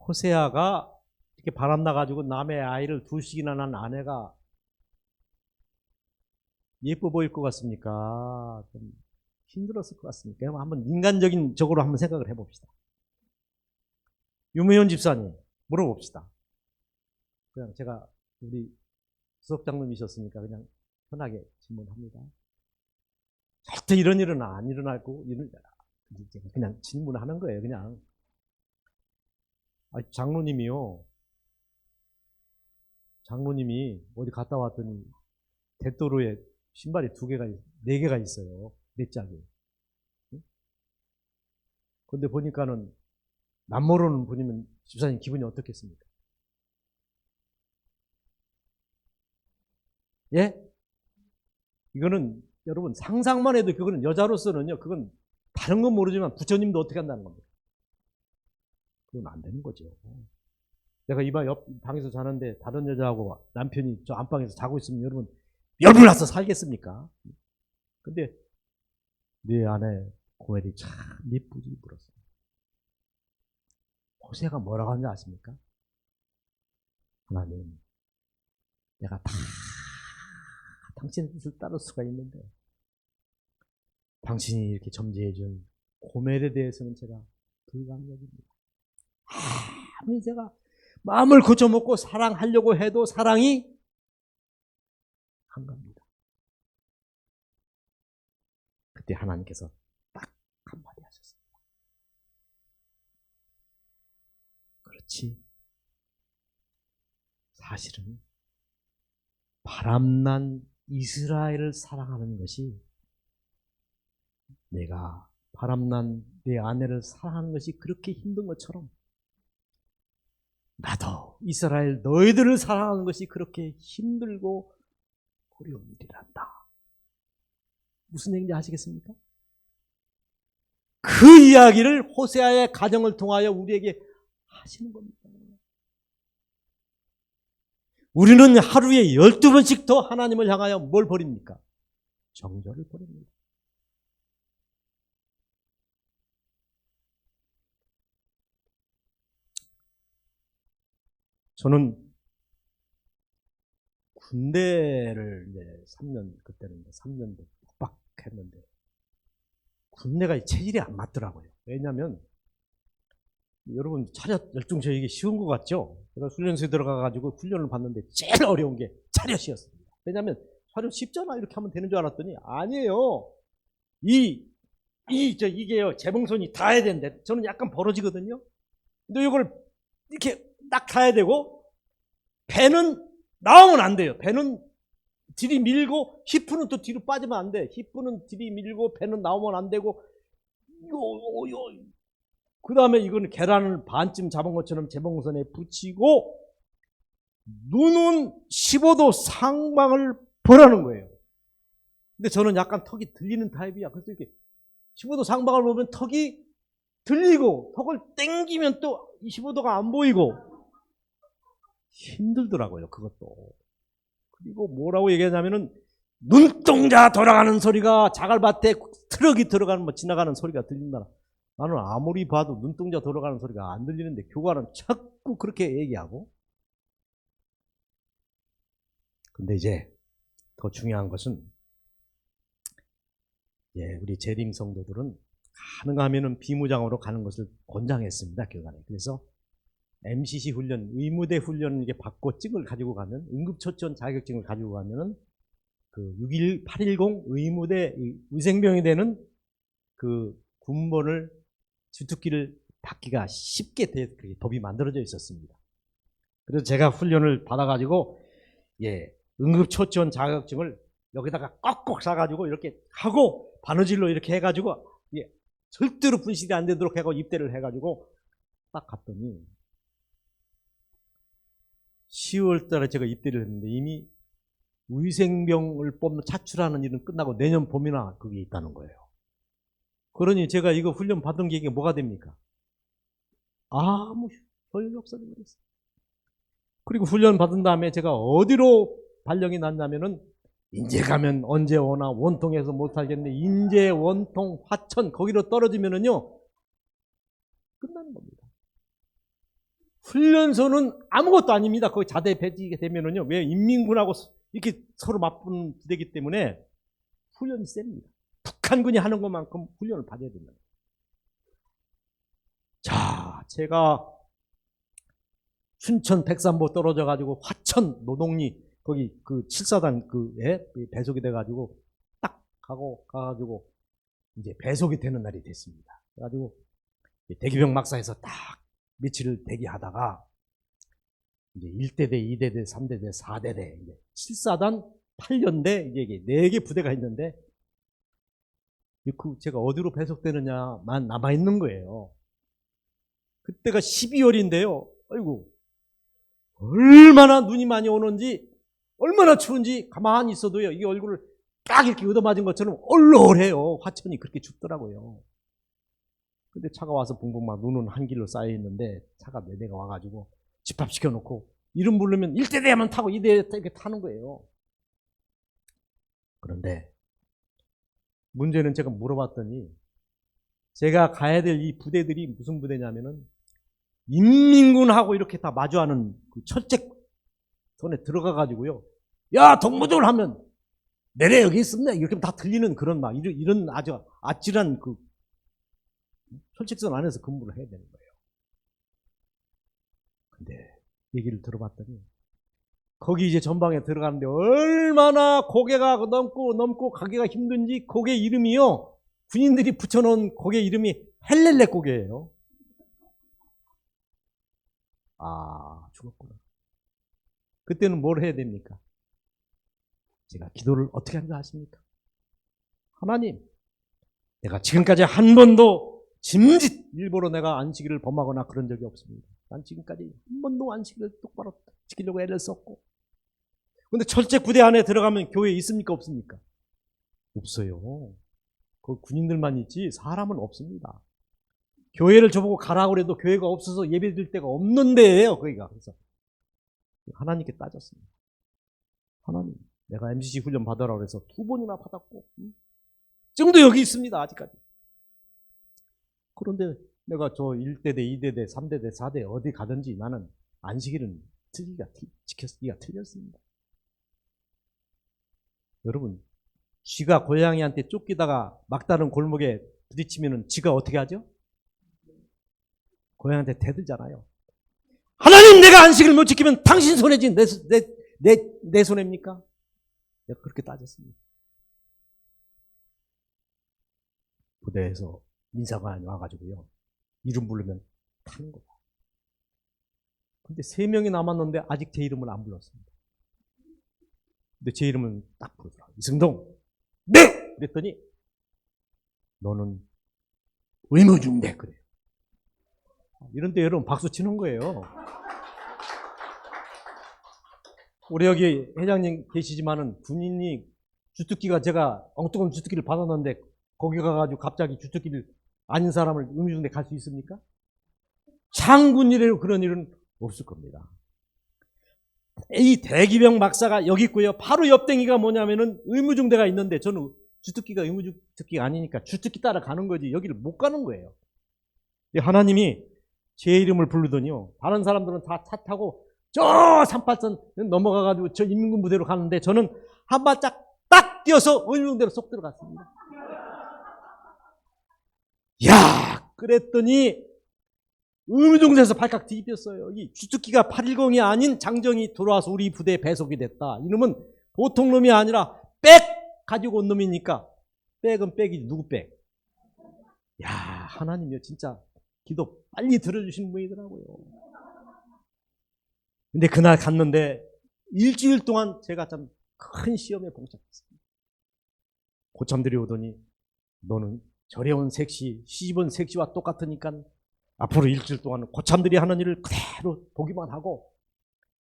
호세아가 이렇게 바람나가지고 남의 아이를 둘씩이나 낳은 아내가 예뻐 보일 것 같습니까? 좀 힘들었을 것 같습니까? 한번 인간적인 적으로 한번 생각을 해봅시다. 유무현 집사님 물어봅시다. 그냥 제가 우리 수석장님이셨으니까 그냥 편하게 질문합니다. 절대 이런 일은 안 일어나고 그냥 질문하는 거예요. 그냥 장로님이요. 장로님이 어디 갔다 왔더니 대도로에 신발이 4개가 있어요. 4짝이. 근데 보니까는 남모르는 분이면 집사님 기분이 어떻겠습니까? 예? 이거는 여러분 상상만 해도 그거는 여자로서는요. 그건 다른 건 모르지만 부처님도 어떻게 한다는 겁니다. 그건 안 되는 거죠. 내가 이방 옆 방에서 자는데 다른 여자하고 남편이 저 안방에서 자고 있으면 여러분 열불 나서 살겠습니까? 근데 네 안에 고엘이 참 예쁘지 물었어요. 호세가 뭐라고 하는지 아십니까? 하나님, 내가 다 당신의 뜻을 따를 수가 있는데 당신이 이렇게 점지해준 고멜에 대해서는 제가 불강력입니다. 아무리 제가 마음을 고쳐먹고 사랑하려고 해도 사랑이 안 갑니다. 그때 하나님께서 딱 한마디 하셨습니다. 그렇지. 사실은 바람난 이스라엘을 사랑하는 것이 내가 바람난 내 아내를 사랑하는 것이 그렇게 힘든 것처럼 나도 이스라엘 너희들을 사랑하는 것이 그렇게 힘들고 어려운 일이란다. 무슨 얘기인지 아시겠습니까? 그 이야기를 호세아의 가정을 통하여 우리에게 하시는 겁니다. 우리는 하루에 12번씩 더 하나님을 향하여 뭘 버립니까? 정죄를 버립니다. 저는 군대를 이제 3년, 그때는 3년 박박했는데, 군대가 체질이 안 맞더라고요. 왜냐면, 여러분, 차렷 열중저 이게 쉬운 것 같죠? 제가 훈련소에 들어가가지고 훈련을 받는데 제일 어려운 게 차렷이었습니다. 왜냐면, 차렷 쉽잖아. 이렇게 하면 되는 줄 알았더니, 아니에요. 이게요, 재봉선이 닿아야 되는데, 저는 약간 벌어지거든요. 근데 이걸 이렇게 딱 닿아야 되고, 배는 나오면 안 돼요. 배는 들이밀고, 히프는 또 뒤로 빠지면 안 돼. 히프는 들이밀고, 배는 나오면 안 되고, 그 다음에 이거는 계란을 반쯤 잡은 것처럼 재봉선에 붙이고, 눈은 15도 상방을 보라는 거예요. 근데 저는 약간 턱이 들리는 타입이야. 그래서 이렇게 15도 상방을 보면 턱이 들리고, 턱을 당기면 또 25도가 안 보이고, 힘들더라고요, 그것도. 그리고 뭐라고 얘기하냐면은, 눈동자 돌아가는 소리가 자갈밭에 트럭이 들어가는, 지나가는 소리가 들린다. 나는 아무리 봐도 눈동자 돌아가는 소리가 안 들리는데, 교관은 자꾸 그렇게 얘기하고. 근데 이제, 더 중요한 것은, 우리 재림 성도들은 가능하면은 비무장으로 가는 것을 권장했습니다, 교관에. 그래서, MCC 훈련, 의무대 훈련을 이게 받고 증을 가지고 가면, 응급처치원 자격증을 가지고 가면은, 그 810 의무대 위생병이 되는 그 군번을, 주특기를 받기가 쉽게 법이 만들어져 있었습니다. 그래서 제가 훈련을 받아가지고, 응급처치원 자격증을 여기다가 꽉꽉 싸가지고 이렇게 하고, 바느질로 이렇게 해가지고, 절대로 분실이 안 되도록 해가지고 입대를 해가지고 딱 갔더니, 10월 달에 제가 입대를 했는데 이미 위생병을 차출하는 일은 끝나고 내년 봄이나 그게 있다는 거예요. 그러니 제가 이거 훈련 받은 게 이게 뭐가 됩니까? 아무 소용이 없어져버렸어요. 그리고 훈련 받은 다음에 제가 어디로 발령이 났냐면은 인제 가면 언제 오나 원통에서 못 살겠네. 인제, 원통, 화천 거기로 떨어지면은요 끝나는 겁니다. 훈련소는 아무것도 아닙니다. 거기 자대 배치게 되면은요. 왜 인민군하고 이렇게 서로 맞붙는 부대이기 때문에 훈련이 셉니다. 북한군이 하는 것만큼 훈련을 받아야 된다. 자, 제가 춘천 백산보 떨어져 가지고 화천 노동리 거기 그 7사단 그에 배속이 돼 가지고 딱 가가지고 이제 배속이 되는 날이 됐습니다. 그래가지고 대기병 막사에서 딱 며칠을 대기하다가 이제 1대대, 2대대, 3대대, 4대대, 이제 7사단 8연대 이게 4개 부대가 있는데 그 제가 어디로 배속되느냐만 남아 있는 거예요. 그때가 12월인데요. 아이고 얼마나 눈이 많이 오는지 얼마나 추운지 가만히 있어도요 이 얼굴을 딱 이렇게 얻어맞은 것처럼 얼얼해요. 화천이 그렇게 춥더라고요. 근데 차가 와서 붕붕 막 눈은 한 길로 쌓여 있는데 차가 4대가 와가지고 집합시켜 놓고 이름 부르면 1대대만 타고 2대대 이렇게 타는 거예요. 그런데 문제는 제가 물어봤더니 제가 가야 될 이 부대들이 무슨 부대냐면은 인민군하고 이렇게 다 마주하는 그 철책 손에 들어가가지고요. 야, 동무들 하면 내래 여기 있습니다. 이렇게 다 들리는 그런 막 이런 아주 아찔한 그 철책선 안에서 근무를 해야 되는 거예요. 근데 얘기를 들어봤더니 거기 이제 전방에 들어가는데 얼마나 고개가 넘고 가기가 힘든지 고개 이름이요. 군인들이 붙여놓은 고개 이름이 헬렐레 고개예요. 아, 죽었구나. 그때는 뭘 해야 됩니까? 제가 기도를 어떻게 하는지 아십니까? 하나님, 내가 지금까지 한 번도 짐짓 일부러 내가 안식일을 범하거나 그런 적이 없습니다. 난 지금까지 한 번도 안식일을 똑바로 지키려고 애를 썼고. 근데 철제 부대 안에 들어가면 교회 있습니까? 없습니까? 없어요. 그 군인들만 있지 사람은 없습니다. 교회를 저보고 가라고 해도 교회가 없어서 예배 드릴 데가 없는 데예요, 거기가. 그래서 하나님께 따졌습니다. 하나님, 내가 MCC 훈련 받으라고 해서 2번이나 받았고, 증도 여기 있습니다, 아직까지. 그런데 내가 저 1대대, 2대대, 3대대, 4대 어디 가든지 나는 안식일은 지키기가 틀렸습니다. 여러분, 쥐가 고양이한테 쫓기다가 막다른 골목에 부딪히면 쥐가 어떻게 하죠? 고양이한테 대들잖아요. 하나님, 내가 안식을 못 지키면 당신 손해지 내 손해입니까? 내가 그렇게 따졌습니다. 부대에서 인사가 와가지고요. 이름 부르면 타는 거예요. 근데 3명이 남았는데 아직 제 이름을 안 불렀습니다. 근데 제 이름은 딱 부르더라고요. 이승동. 네! 그랬더니 너는 의무중대 그래요. 이런데 여러분 박수 치는 거예요. 우리 여기 회장님 계시지만은 군인이 주특기가 제가 엉뚱한 주특기를 받았는데 거기 가가지고 갑자기 주특기를 아닌 사람을 의무중대 갈 수 있습니까? 장군이래로 그런 일은 없을 겁니다. 이 대기병 막사가 여기 있고요. 바로 옆댕이가 뭐냐면은 의무중대가 있는데 저는 주특기가 의무특기가 아니니까 주특기 따라 가는 거지 여기를 못 가는 거예요. 하나님이 제 이름을 부르더니요. 다른 사람들은 다 차 타고 저 38선 넘어가가지고 저 인민군 부대로 가는데 저는 한 발짝 딱 뛰어서 의무중대로 쏙 들어갔습니다. 야, 그랬더니 의무중대에서 발칵 뒤집혔어요. 이 주특기가 810이 아닌 장정이 들어와서 우리 부대에 배속이 됐다. 이놈은 보통 놈이 아니라 백 가지고 온 놈이니까 백은 백이지 누구 백? 야, 하나님이요 진짜 기도 빨리 들어주신 분이더라고요. 근데 그날 갔는데 일주일 동안 제가 참 큰 시험에 봉착했습니다. 고참들이 오더니 너는 절에 온 색시, 시집온 색시와 똑같으니까 앞으로 일주일 동안 고참들이 하는 일을 그대로 보기만 하고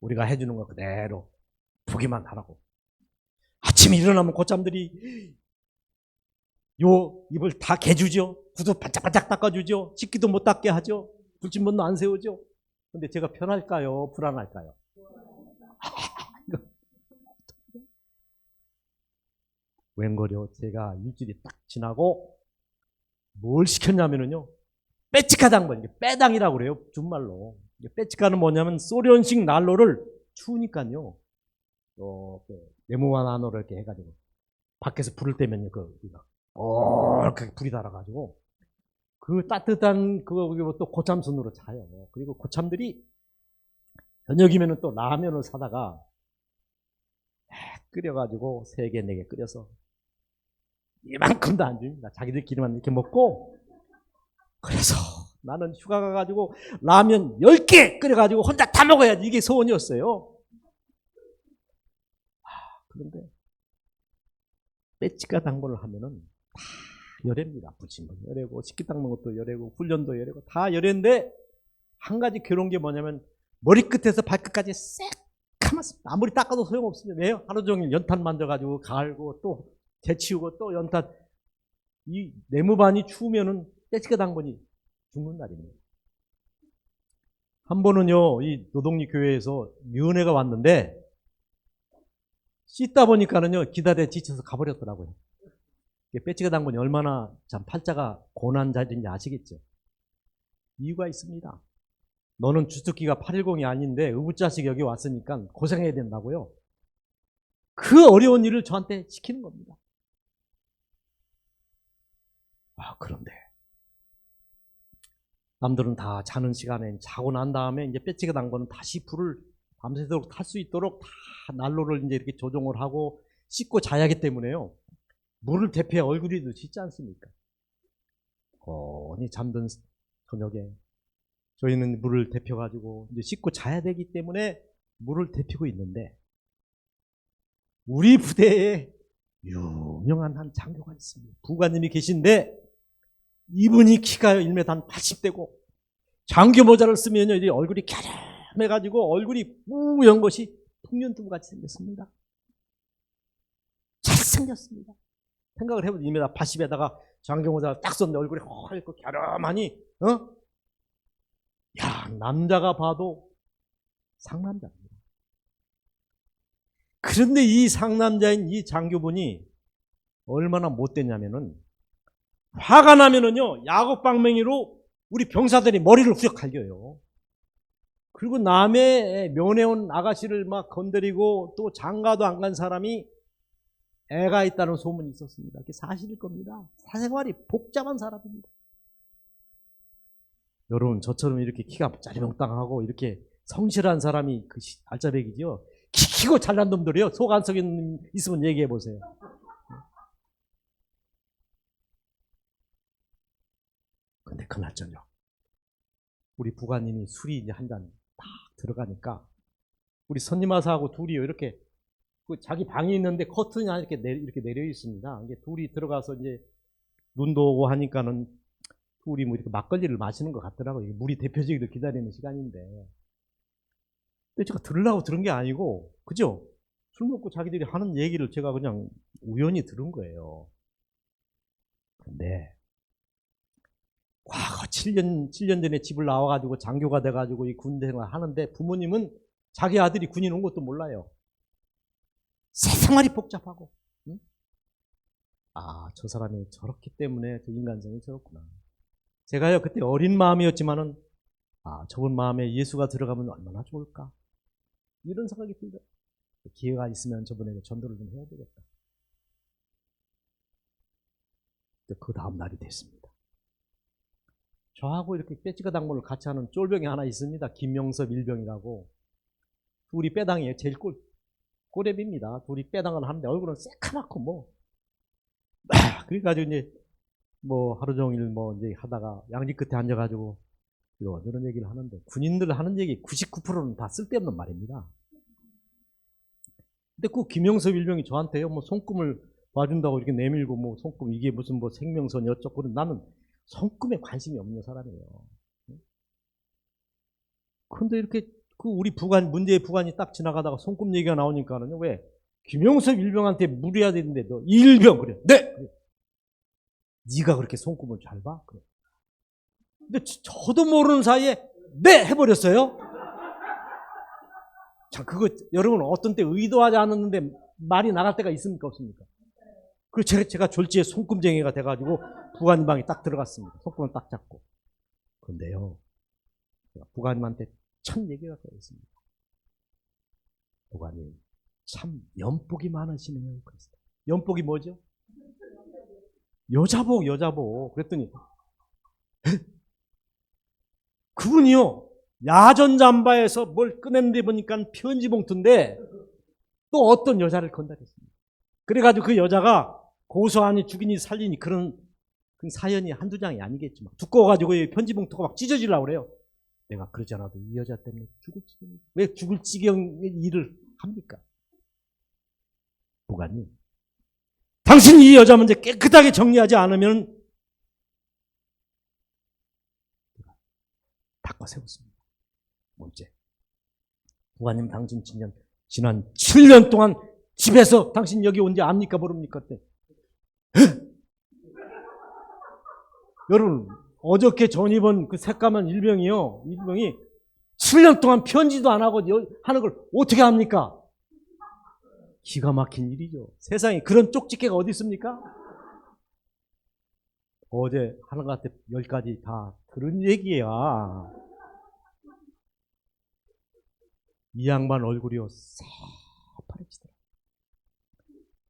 우리가 해주는 거 그대로 보기만 하라고 아침에 일어나면 고참들이 요 입을 다 개주죠. 구두 바짝바짝 닦아주죠. 씻기도 못 닦게 하죠. 불침번도 안 세우죠. 근데 제가 편할까요? 불안할까요? 웬걸요? 제가 일주일이 딱 지나고 뭘 시켰냐면요. 빼치카 당번, 빼당이라고 그래요. 준말로. 빼치카는 뭐냐면 소련식 난로를 추우니까요. 네모난 안으로 이렇게 해가지고 밖에서 불을 떼면요. 이렇게 불이 달아가지고 그 따뜻한 그거 또 고참순으로 자요. 그리고 고참들이 저녁이면은 또 라면을 사다가 끓여가지고 3개, 4개 끓여서 이만큼도 안 줍니다. 자기들끼리만 이렇게 먹고. 그래서 나는 휴가 가가지고 라면 10개 끓여가지고 혼자 다 먹어야지. 이게 소원이었어요. 그런데 빼치카 당번을 하면은 다 열애입니다. 부침은 열애고 식기 닦는 것도 열애고 훈련도 열애고 다 열애인데 한 가지 괴로운 게 뭐냐면 머리끝에서 발끝까지 새카맣습니다. 아무리 닦아도 소용없습니다. 왜요? 하루 종일 연탄 만져가지고 갈고 또 재치우고 또 연탄. 이 네모반이 추우면은 빼치카 당번이 죽는 날입니다. 한 번은요, 이 노동리 교회에서 위원회가 왔는데 씻다 보니까는요, 기다려 지쳐서 가버렸더라고요. 빼치카 당번이 얼마나 참 팔자가 고난자리인지 아시겠죠? 이유가 있습니다. 너는 주특기가 810이 아닌데 의붓자식 여기 왔으니까 고생해야 된다고요. 그 어려운 일을 저한테 시키는 겁니다. 그런데 남들은 다 자는 시간에 자고 난 다음에 이제 빼치카 당번은 다시 불을 밤새도록 탈 수 있도록 다 난로를 이제 이렇게 조정을 하고 씻고 자야 하기 때문에요. 물을 대표해 얼굴이도 씻지 않습니까? 잠든 저녁에 저희는 물을 데펴가지고 이제 씻고 자야 되기 때문에 물을 데피고 있는데 우리 부대에 유명한 한 장교가 있습니다. 부관님이 계신데 이분이 키가 1m 한 80대고 장교 모자를 쓰면요 이제 얼굴이 갸름해가지고 얼굴이 뿌연 것이 풍년두부같이 생겼습니다. 잘생겼습니다. 생각을 해보면 1m 80에다가 장교 모자를 딱 썼는데 얼굴이 허옇고 갸름하니 야, 남자가 봐도 상남자입니다. 그런데 이 상남자인 이 장교분이 얼마나 못됐냐면은 화가 나면은요 야구방맹이로 우리 병사들이 머리를 후적 갈겨요. 그리고 남의 면회온 아가씨를 막 건드리고 또 장가도 안 간 사람이 애가 있다는 소문이 있었습니다. 그게 사실일 겁니다. 사생활이 복잡한 사람입니다. 여러분 저처럼 이렇게 키가 짜리몽땅하고 이렇게 성실한 사람이 그 알짜배기죠. 키 키고 잘난 놈들이요. 속 안속에 있으면 얘기해 보세요. 근데 그날 저녁 우리 부관님이 술이 이제 한 잔 딱 들어가니까 우리 선임하사하고 둘이 이렇게 그 자기 방이 있는데 커튼이 이렇게 내려 있습니다. 이게 둘이 들어가서 이제 눈도 오고 하니까는 둘이 뭐 이렇게 막걸리를 마시는 것 같더라고요. 물이 데펴지기를 기다리는 시간인데. 근데 제가 들으려고 들은 게 아니고, 그죠? 술 먹고 자기들이 하는 얘기를 제가 그냥 우연히 들은 거예요. 근데, 과거 7년 전에 집을 나와가지고 장교가 돼가지고 이 군대 생활 하는데 부모님은 자기 아들이 군인 온 것도 몰라요. 세상말이 복잡하고. 응? 저 사람이 저렇기 때문에 저 인간성이 저렇구나. 제가요 그때 어린 마음이었지만은 저분 마음에 예수가 들어가면 얼마나 좋을까 이런 생각이 들죠. 기회가 있으면 저분에게 전도를 좀 해야 되겠다. 그 다음 날이 됐습니다. 저하고 이렇게 빼치카 당번을 같이 하는 쫄병이 하나 있습니다. 김명섭 일병이라고. 둘이 빼당이에요. 제일 꼬랩입니다. 둘이 빼당을 하는데 얼굴은 새카맣고 뭐. 그래가지고 이제 뭐 하루 종일 뭐 이제 하다가 양지 끝에 앉아가지고 이런 얘기를 하는데 군인들 하는 얘기 99%는 다 쓸데없는 말입니다. 근데 그 김영섭 일병이 저한테요 뭐 손금을 봐준다고 이렇게 내밀고 뭐 손금 이게 무슨 뭐 생명선 어쩌고 나는 손금에 관심이 없는 사람이에요. 그런데 이렇게 그 우리 부관 문제의 부관이 딱 지나가다가 손금 얘기가 나오니까는요 왜 김영섭 일병한테 물어야 되는데 너 일병 그래. 네. 그래. 네가 그렇게 손금을 잘 봐? 그래. 근데 저도 모르는 사이에 네 해버렸어요. 자, 그거 여러분 어떤 때 의도하지 않았는데 말이 나갈 때가 있습니까 없습니까? 그리고 제가 졸지에 손금쟁이가 돼가지고 부관님 방에 딱 들어갔습니다. 손금을 딱 잡고. 그런데요, 제가 부관님한테 참 얘기가 있습니다. 부관님 참 연복이 많으시네요. 그래서 연복이 뭐죠? 여자복. 그랬더니 그분이요 야전 잠바에서 뭘 꺼냈는데 보니까 편지 봉투인데 또 어떤 여자를 건드렸습니다. 그래가지고 그 여자가 고소하니 죽이니 살리니 그런 사연이 한두 장이 아니겠지만 두꺼워가지고 편지 봉투가 막 찢어지려고 그래요. 내가 그러지 않아도 이 여자 때문에 죽을 지경, 왜 죽을 지경의 일을 합니까? 부관님, 당신 이 여자 문제 깨끗하게 정리하지 않으면 바꿔 세웠습니다. 문제. 부관님, 당신 지난 7년 동안 집에서 당신 여기 온지 압니까 모릅니까? 그때. 여러분, 어저께 전입원 그 새까만 일병이 7년 동안 편지도 안 하고 하는 걸 어떻게 합니까? 기가 막힌 일이죠. 세상에 그런 쪽집게가 어디 있습니까? 어제 하나한테 10가지 다 그런 얘기야. 이 양반 얼굴이요 새파래지더라.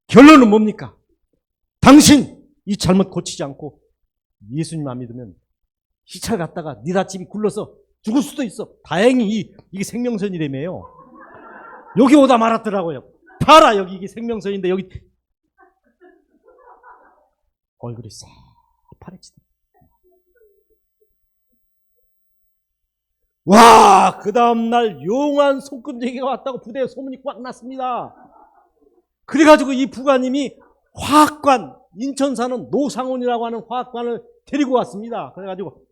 결론은 뭡니까? 당신 이 잘못 고치지 않고 예수님 안 믿으면 시찰 갔다가 네 다집이 굴러서 죽을 수도 있어. 다행히 이게 생명선이라며요. 여기 오다 말았더라고요. 봐라 여기 이게 생명선인데 여기 얼굴이 새파래지더라. 와, 그 다음날 용한 손금쟁이가 왔다고 부대에 소문이 꽉 났습니다. 그래가지고 이 부관님이 화학관, 인천 사는 노상훈이라고 하는 화학관을 데리고 왔습니다. 그래가지고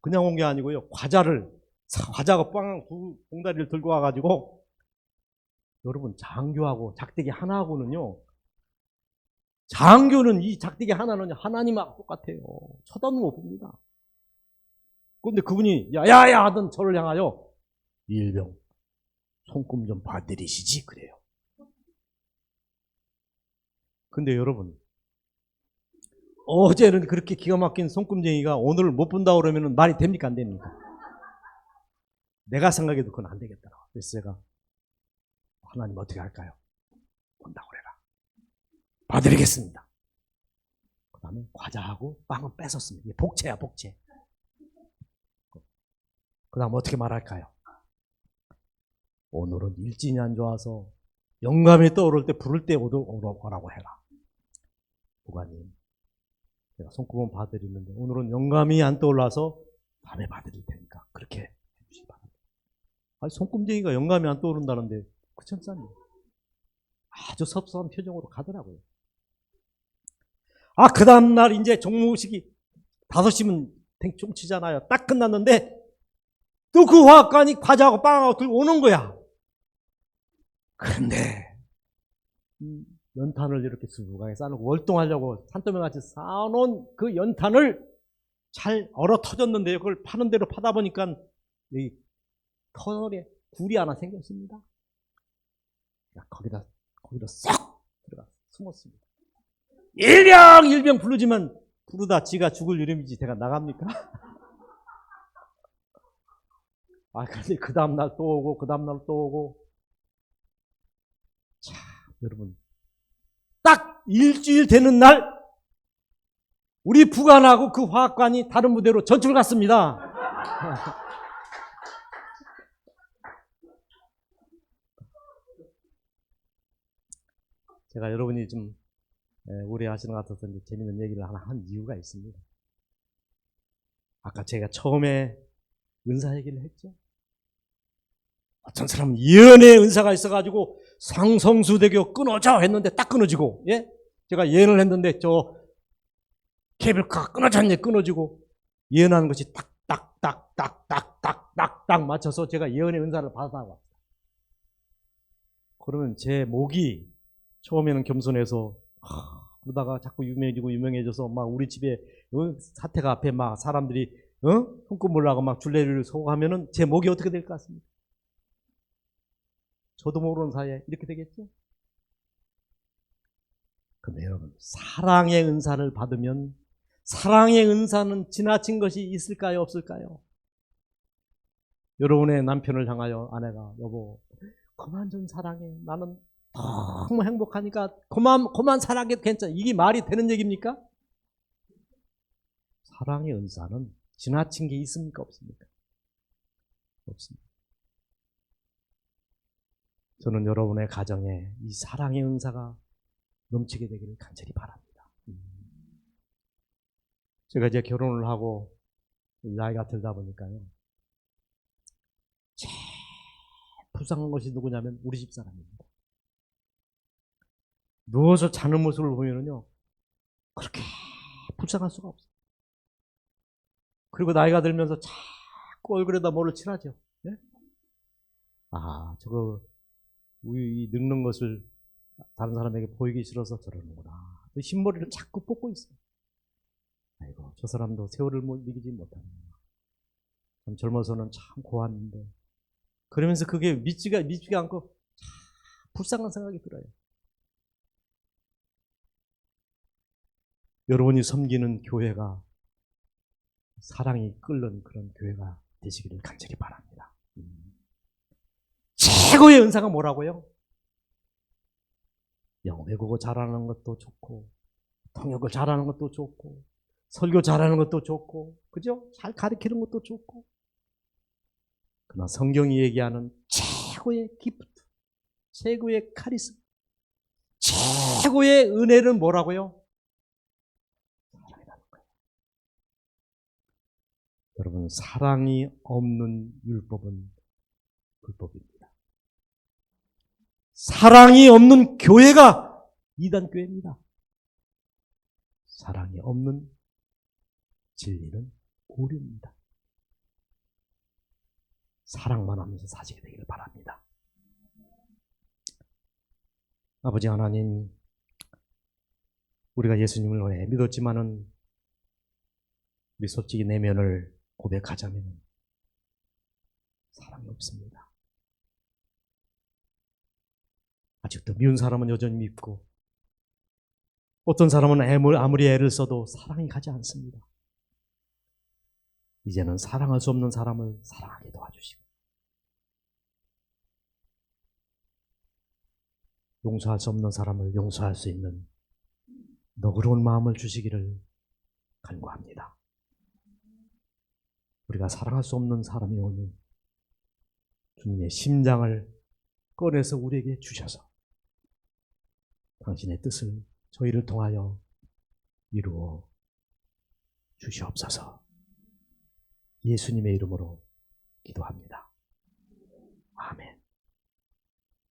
그냥 온 게 아니고요. 과자가 빵 두 봉다리를 들고 와가지고 여러분 장교하고 작대기 하나하고는요. 장교는 이 작대기 하나는요. 하나님하고 똑같아요. 쳐다도 못 봅니다. 그런데 그분이 야야야 하던 저를 향하여 일병 손금 좀 봐드리시지 그래요. 근데 여러분 어제는 그렇게 기가 막힌 손금쟁이가 오늘 못 본다 그러면 말이 됩니까 안 됩니까? 내가 생각해도 그건 안 되겠더라. 그래서 제가 하나님 어떻게 할까요? 본다고 그래라. 봐드리겠습니다. 그 다음에 과자하고 빵은 뺏었습니다. 이게 복채야 복채. 그 다음 어떻게 말할까요? 오늘은 일진이 안 좋아서 영감이 떠오를 때 부를 때 오라고 해라. 부관님, 제가 손금은 봐드리는데 오늘은 영감이 안 떠올라서 밤에 봐드릴 테니까 그렇게 해주시기 바랍니다. 아니 손금쟁이가 영감이 안 떠오른다는데 그천사님 아주 섭섭한 표정으로 가더라고요. 그 다음날 이제 종무식이 5시면 땡총치잖아요. 딱 끝났는데 또 그 화학관이 과자하고 빵하고 들고 오는 거야. 그런데 연탄을 이렇게 수북하게 쌓아놓고 월동하려고 산더미같이 쌓아놓은 그 연탄을 잘 얼어 터졌는데요. 그걸 파는 대로 파다 보니까 여기 터널에 굴이 하나 생겼습니다. 거기다 쏙 들어가 숨었습니다. 일병 부르지만 부르다 지가 죽을 유름이지 제가 나갑니까? 그런데 그 다음날 또 오고 그 다음날 또 오고. 자, 여러분 딱 일주일 되는 날 우리 부관하고 그 화학관이 다른 부대로 전출 갔습니다. 제가 여러분이 좀 우려하시는 것 같아서 재밌는 얘기를 하나 한 이유가 있습니다. 아까 제가 처음에 은사 얘기를 했죠. 어떤 사람은 예언의 은사가 있어가지고 상성수대교 끊어져 했는데 딱 끊어지고, 예? 제가 예언을 했는데 저 케이블카가 끊어졌네 끊어지고 예언하는 것이 딱딱딱딱딱딱딱 맞춰서 제가 예언의 은사를 받아왔어요. 그러면 제 목이 처음에는 겸손해서 그러다가 자꾸 유명해져서 막 우리 집에 사택 앞에 막 사람들이 손금을 하고 막 줄레를 서고 하면은 제 목이 어떻게 될 것 같습니까? 저도 모르는 사이에 이렇게 되겠죠? 근데 여러분, 사랑의 은사를 받으면 사랑의 은사는 지나친 것이 있을까요? 없을까요? 여러분의 남편을 향하여 아내가 여보 그만 좀 사랑해. 나는 너무 행복하니까 그만 사랑해도 괜찮아. 이게 말이 되는 얘기입니까? 사랑의 은사는 지나친 게 있습니까? 없습니까? 없습니다. 저는 여러분의 가정에 이 사랑의 은사가 넘치게 되기를 간절히 바랍니다. 제가 이제 결혼을 하고 나이가 들다 보니까요. 제일 불쌍한 것이 누구냐면 우리 집 사람입니다. 누워서 자는 모습을 보면은요, 그렇게 불쌍할 수가 없어요. 그리고 나이가 들면서 자꾸 얼굴에다 뭐를 칠하죠. 네? 아, 저거 우유 늙는 것을 다른 사람에게 보이기 싫어서 저러는구나. 흰머리를 자꾸 뽑고 있어요. 아이고, 저 사람도 세월을 이기지 못하는구나. 참 젊어서는 참 고왔는데. 그러면서 그게 믿지가 않고 참 불쌍한 생각이 들어요. 여러분이 섬기는 교회가 사랑이 끓는 그런 교회가 되시기를 간절히 바랍니다. 최고의 은사가 뭐라고요? 영어 외국어 잘하는 것도 좋고 통역을 잘하는 것도 좋고 설교 잘하는 것도 좋고 그죠? 잘 가르치는 것도 좋고 그러나 성경이 얘기하는 최고의 기프트, 최고의 카리스마, 최고의 은혜는 뭐라고요? 사랑이라는 거예요. 여러분, 사랑이 없는 율법은 불법입니다. 사랑이 없는 교회가 이단교회입니다. 사랑이 없는 진리는 오류입니다. 사랑만 하면서 사시게 되기를 바랍니다. 아버지 하나님, 우리가 예수님을 오래 믿었지만은 우리 솔직히 내면을 고백하자면 사랑이 없습니다. 아직도 미운 사람은 여전히 밉고 어떤 사람은 아무리 애를 써도 사랑이 가지 않습니다. 이제는 사랑할 수 없는 사람을 사랑하게 도와주시고 용서할 수 없는 사람을 용서할 수 있는 너그러운 마음을 주시기를 간구합니다. 우리가 사랑할 수 없는 사람이 오니 주님의 심장을 꺼내서 우리에게 주셔서 당신의 뜻을 저희를 통하여 이루어 주시옵소서. 예수님의 이름으로 기도합니다.